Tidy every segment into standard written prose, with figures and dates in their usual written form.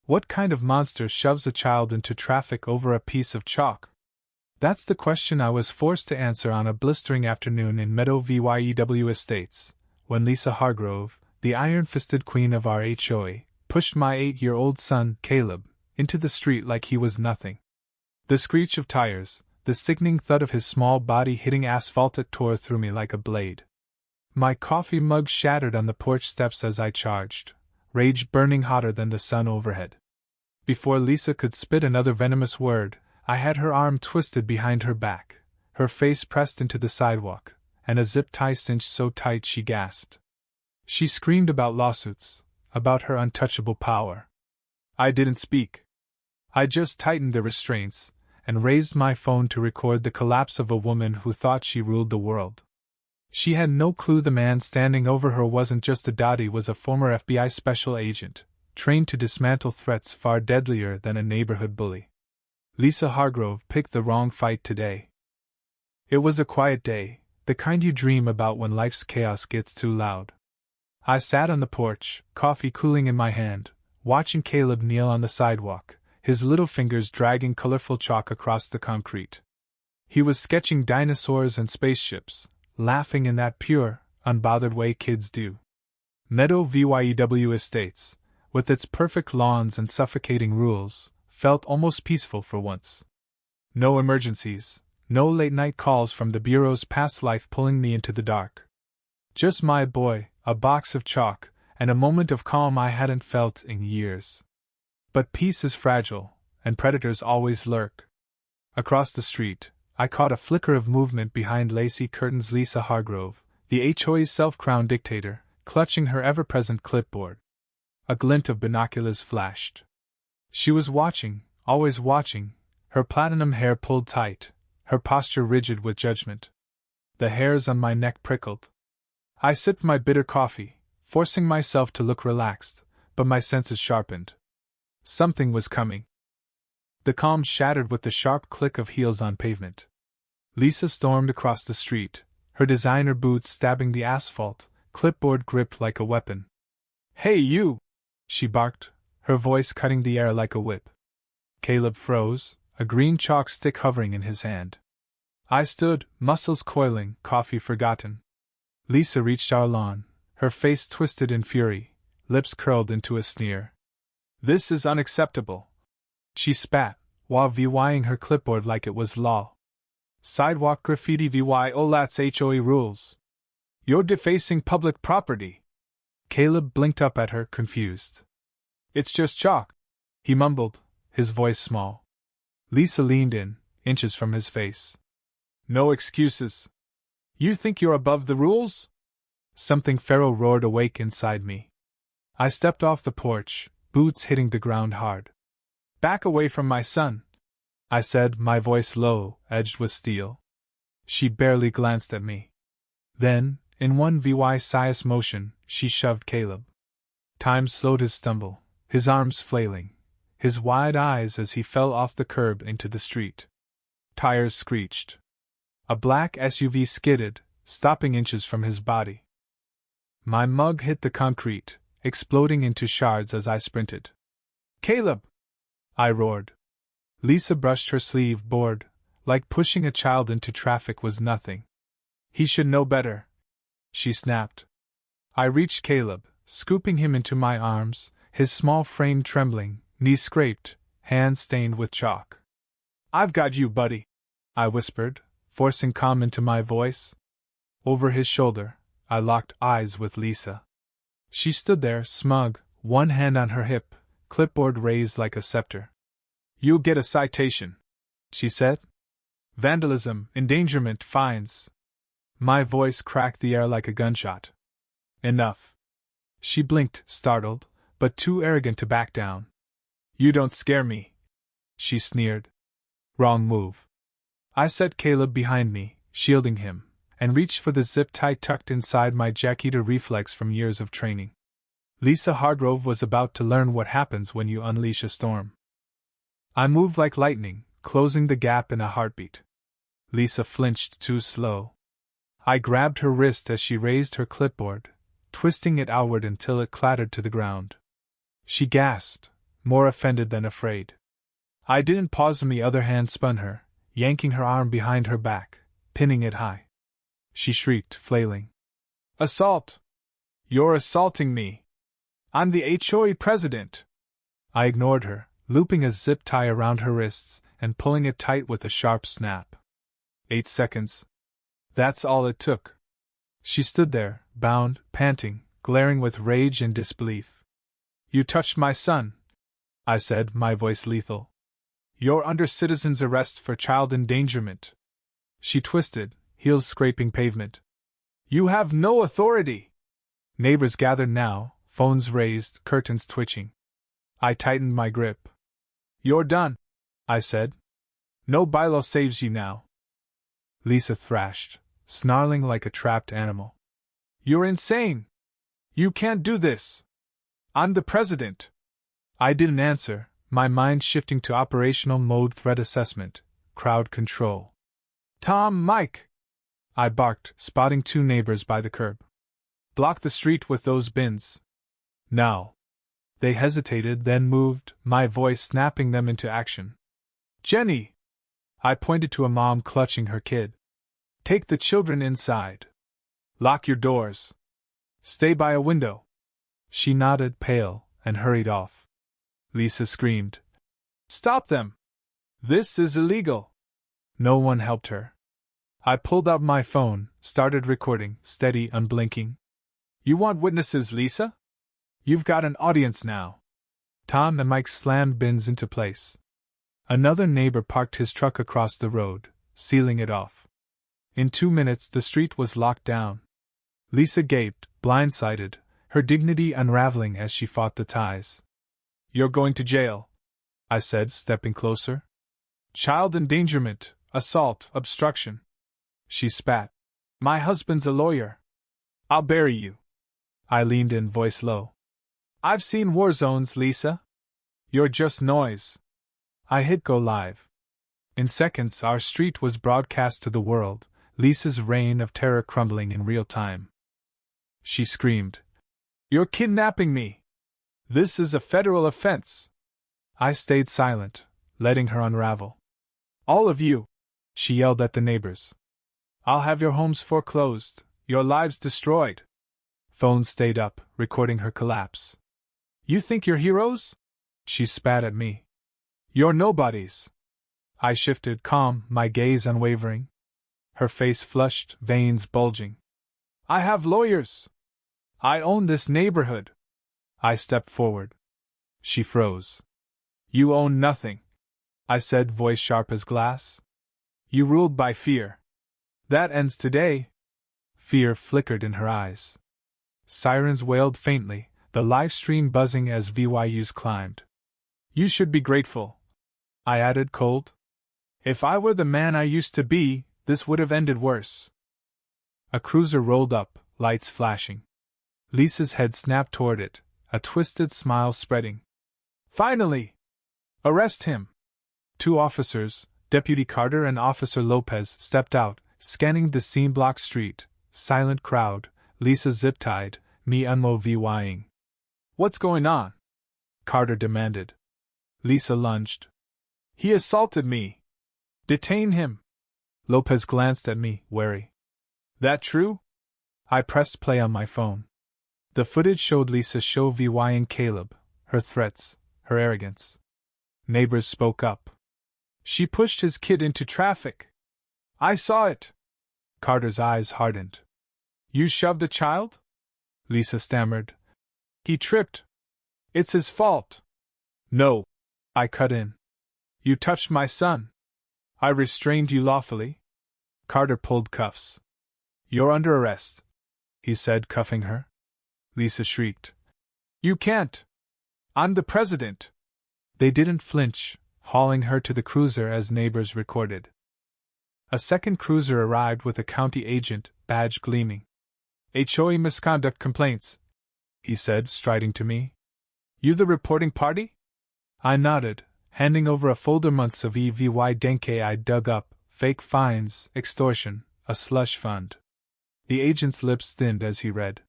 What kind of monster shoves a child into traffic over a piece of chalk? That's the question I was forced to answer on a blistering afternoon in Meadow Vyew Estates, when Lisa Hargrove, the iron-fisted queen of our HOA, pushed my 8-year-old son, Caleb, into the street like he was nothing. The screech of tires, the sickening thud of his small body hitting asphalt, it tore through me like a blade. My coffee mug shattered on the porch steps as I charged, rage burning hotter than the sun overhead. Before Lisa could spit another venomous word, I had her arm twisted behind her back, her face pressed into the sidewalk, and a zip tie cinched so tight she gasped. She screamed about lawsuits, about her untouchable power. I didn't speak. I just tightened the restraints, and raised my phone to record the collapse of a woman who thought she ruled the world. She had no clue the man standing over her wasn't just a dotty, was a former FBI special agent, trained to dismantle threats far deadlier than a neighborhood bully. Lisa Hargrove picked the wrong fight today. It was a quiet day, the kind you dream about when life's chaos gets too loud. I sat on the porch, coffee cooling in my hand, watching Caleb kneel on the sidewalk, his little fingers dragging colorful chalk across the concrete. He was sketching dinosaurs and spaceships, laughing in that pure, unbothered way kids do. Meadow Vyew Estates, with its perfect lawns and suffocating rules, felt almost peaceful for once. No emergencies, no late-night calls from the bureau's past life pulling me into the dark. Just my boy, a box of chalk, and a moment of calm I hadn't felt in years. But peace is fragile, and predators always lurk. Across the street, I caught a flicker of movement behind lacy curtains. Lisa Hargrove, the HOA's self-crowned dictator, clutching her ever-present clipboard. A glint of binoculars flashed. She was watching, always watching, her platinum hair pulled tight, her posture rigid with judgment. The hairs on my neck prickled. I sipped my bitter coffee, forcing myself to look relaxed, but my senses sharpened. Something was coming. The calm shattered with the sharp click of heels on pavement. Lisa stormed across the street, her designer boots stabbing the asphalt, clipboard gripped like a weapon. "Hey you!" she barked, her voice cutting the air like a whip. Caleb froze, a green chalk stick hovering in his hand. I stood, muscles coiling, coffee forgotten. Lisa reached our lawn, her face twisted in fury, lips curled into a sneer. "This is unacceptable," she spat, while VYing her clipboard like it was law. "Sidewalk graffiti violat's HOA rules. You're defacing public property." Caleb blinked up at her, confused. "It's just chalk," he mumbled, his voice small. Lisa leaned in, inches from his face. "No excuses. You think you're above the rules?" Something feral roared awake inside me. I stepped off the porch, boots hitting the ground hard. "Back away from my son," I said, my voice low, edged with steel. She barely glanced at me. Then, in one vicious motion, she shoved Caleb. Time slowed his stumble, his arms flailing, his wide eyes as he fell off the curb into the street. Tires screeched. A black SUV skidded, stopping inches from his body. My mug hit the concrete, exploding into shards as I sprinted. "Caleb!" I roared. Lisa brushed her sleeve, bored, like pushing a child into traffic was nothing. "He should know better," she snapped. I reached Caleb, scooping him into my arms, his small frame trembling, knees scraped, hands stained with chalk. "I've got you, buddy," I whispered, forcing calm into my voice. Over his shoulder, I locked eyes with Lisa. She stood there, smug, one hand on her hip, clipboard raised like a scepter. "You'll get a citation," she said. "Vandalism, endangerment, fines." My voice cracked the air like a gunshot. "Enough." She blinked, startled, but too arrogant to back down. "You don't scare me," she sneered. Wrong move. I set Caleb behind me, shielding him, and reached for the zip tie tucked inside my jacket, a reflex from years of training. Lisa Hargrove was about to learn what happens when you unleash a storm. I moved like lightning, closing the gap in a heartbeat. Lisa flinched too slow. I grabbed her wrist as she raised her clipboard, twisting it outward until it clattered to the ground. She gasped, more offended than afraid. I didn't pause, and the other hand spun her, yanking her arm behind her back, pinning it high. She shrieked, flailing. Assault! You're assaulting me! I'm the HOA president! I ignored her, looping a zip tie around her wrists and pulling it tight with a sharp snap. 8 seconds. That's all it took. She stood there, bound, panting, glaring with rage and disbelief. You touched my son, I said, my voice lethal. You're under citizen's arrest for child endangerment. She twisted, heels scraping pavement. You have no authority! Neighbors gathered now, phones raised, curtains twitching. I tightened my grip. You're done, I said. No bylaw saves you now. Lisa thrashed, snarling like a trapped animal. You're insane! You can't do this! I'm the president! I didn't answer, my mind shifting to operational mode: threat assessment, crowd control. Tom, Mike! I barked, spotting 2 neighbors by the curb. Block the street with those bins. Now. They hesitated, then moved, my voice snapping them into action. Jenny! I pointed to a mom clutching her kid. Take the children inside. Lock your doors. Stay by a window. She nodded, pale, and hurried off. Lisa screamed. Stop them! This is illegal! No one helped her. I pulled out my phone, started recording, steady, unblinking. You want witnesses, Lisa? You've got an audience now. Tom and Mike slammed bins into place. Another neighbor parked his truck across the road, sealing it off. In 2 minutes the street was locked down. Lisa gaped, blindsided, her dignity unraveling as she fought the ties. You're going to jail, I said, stepping closer. Child endangerment, assault, obstruction. She spat. My husband's a lawyer. I'll bury you. I leaned in, voice low. I've seen war zones, Lisa. You're just noise. I hit go live. In seconds our street was broadcast to the world, Lisa's reign of terror crumbling in real time. She screamed. You're kidnapping me! This is a federal offense! I stayed silent, letting her unravel. All of you! She yelled at the neighbors. I'll have your homes foreclosed, your lives destroyed. Phone stayed up, recording her collapse. You think you're heroes? She spat at me. You're nobodies. I shifted, calm, my gaze unwavering. Her face flushed, veins bulging. I have lawyers. I own this neighborhood. I stepped forward. She froze. You own nothing, I said, voice sharp as glass. You ruled by fear. That ends today. Fear flickered in her eyes. Sirens wailed faintly, the live stream buzzing as VYUs climbed. You should be grateful, I added, cold. If I were the man I used to be, this would have ended worse. A cruiser rolled up, lights flashing. Lisa's head snapped toward it, a twisted smile spreading. Finally! Arrest him! 2 officers, Deputy Carter and Officer Lopez, stepped out, scanning the scene-blocked street. Silent crowd, Lisa zip-tied, me unmo-VYing. What's going on? Carter demanded. Lisa lunged. He assaulted me. Detain him. Lopez glanced at me, wary. That true? I pressed play on my phone. The footage showed Lisa VYing Caleb, her threats, her arrogance. Neighbors spoke up. She pushed his kid into traffic. I saw it. Carter's eyes hardened. You shoved a child? Lisa stammered. He tripped. It's his fault. No. I cut in. You touched my son. I restrained you lawfully. Carter pulled cuffs. You're under arrest, he said, cuffing her. Lisa shrieked. You can't. I'm the president. They didn't flinch, hauling her to the cruiser as neighbors recorded. A second cruiser arrived with a county agent, badge gleaming. HOA misconduct complaints, he said, striding to me. You the reporting party? I nodded, handing over a folder. Months of EVY Denke I dug up, fake fines, extortion, a slush fund. The agent's lips thinned as he read.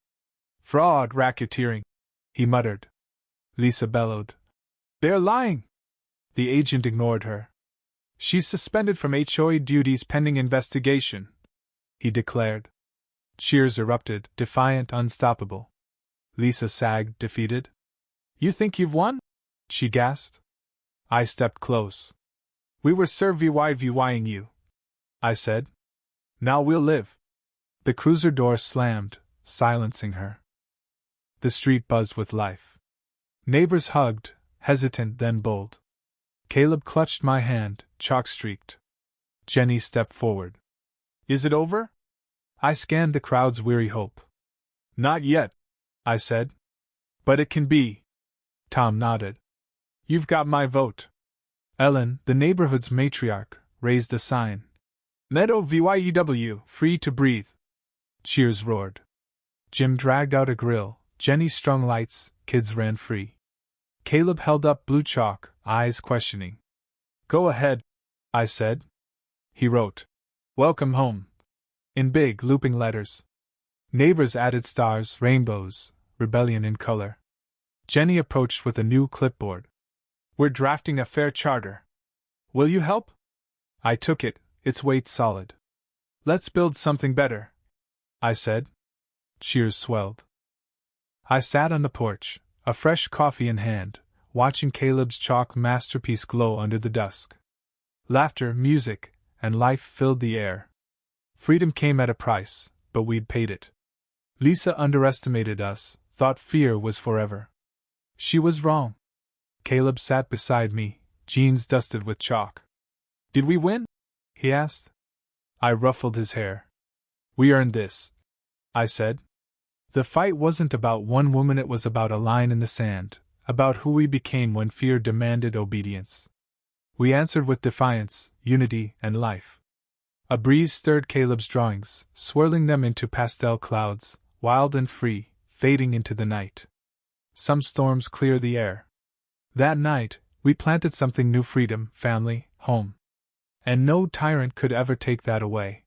Fraud, racketeering, he muttered. Lisa bellowed. They're lying! The agent ignored her. She's suspended from HOA duties pending investigation, he declared. Cheers erupted, defiant, unstoppable. Lisa sagged, defeated. You think you've won? She gasped. I stepped close. We were surveying you, I said. Now we'll live. The cruiser door slammed, silencing her. The street buzzed with life. Neighbors hugged, hesitant then bold. Caleb clutched my hand, chalk-streaked. Jenny stepped forward. Is it over? I scanned the crowd's weary hope. Not yet, I said. But it can be. Tom nodded. You've got my vote. Ellen, the neighborhood's matriarch, raised a sign. Meadow VYEW, free to breathe. Cheers roared. Jim dragged out a grill, Jenny strung lights, kids ran free. Caleb held up blue chalk, eyes questioning. Go ahead, I said. He wrote, Welcome home, in big, looping letters. Neighbors added stars, rainbows, rebellion in color. Jenny approached with a new clipboard. We're drafting a fair charter. Will you help? I took it, its weight solid. Let's build something better, I said. Cheers swelled. I sat on the porch, a fresh coffee in hand, watching Caleb's chalk masterpiece glow under the dusk. Laughter, music, and life filled the air. Freedom came at a price, but we'd paid it. Lisa underestimated us, thought fear was forever. She was wrong. Caleb sat beside me, jeans dusted with chalk. Did we win? He asked. I ruffled his hair. We earned this, I said. The fight wasn't about one woman, it was about a line in the sand, about who we became when fear demanded obedience. We answered with defiance, unity, and life. A breeze stirred Caleb's drawings, swirling them into pastel clouds, wild and free, fading into the night. Some storms clear the air. That night, we planted something new: freedom, family, home. And no tyrant could ever take that away.